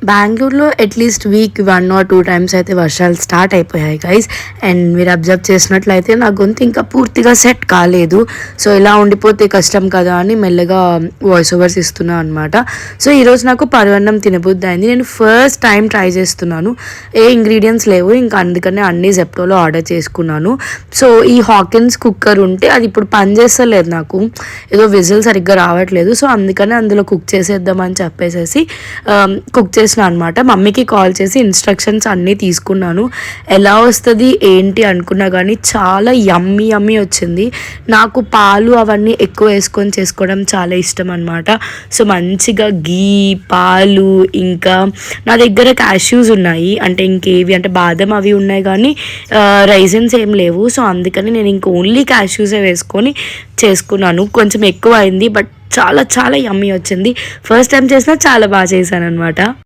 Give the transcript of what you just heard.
బెంగళూరులో at least week 1 or 2 times అయితే వర్షాలు స్టార్ట్ అయిపోయాయి గైస్. అండ్ మీరు అబ్జర్వ్ చేసినట్లయితే నా గొంతు ఇంకా పూర్తిగా సెట్ కాలేదు. సో ఇలా ఉండిపోతే కష్టం కదా అని మెల్లగా వాయిస్ ఓవర్స్ ఇస్తున్నాను అనమాట. సో ఈరోజు నాకు పరవన్నం తినబుద్ధి అయింది. నేను ఫస్ట్ టైం ట్రై చేస్తున్నాను. ఏ ఇంగ్రీడియంట్స్ లేవు, ఇంకా అందుకనే అన్ని జెప్టోలో ఆర్డర్ చేసుకున్నాను. సో ఈ హాకిన్స్ కుక్కర్ ఉంటే అది ఇప్పుడు పనిచేస్తలేదు, నాకు ఏదో విజిల్ సరిగ్గా రావట్లేదు. సో అందుకనే అందులో కుక్ చేసేద్దామని చెప్పేసి కుక్ చేసిన అనమాట. మమ్మీకి కాల్ చేసి ఇన్స్ట్రక్షన్స్ అన్నీ తీసుకున్నాను. ఎలా వస్తుంది ఏంటి అనుకున్నా కానీ చాలా యమ్మీ యమ్మీ వచ్చింది. నాకు పాలు అవన్నీ ఎక్కువ వేసుకొని చేసుకోవడం చాలా ఇష్టం అనమాట. సో మంచిగా గీ, పాలు, ఇంకా నా దగ్గర క్యాష్యూస్ ఉన్నాయి, అంటే ఇంకేవి అంటే బాదం అవి ఉన్నాయి కానీ రైజన్స్ ఏం లేవు. సో అందుకని నేను ఇంక ఓన్లీ క్యాష్యూసే వేసుకొని చేసుకున్నాను. కొంచెం ఎక్కువ అయింది బట్ చాలా చాలా యమ్మీ వచ్చింది. ఫస్ట్ టైం చేసినా చాలా బాగా చేశాను అనమాట.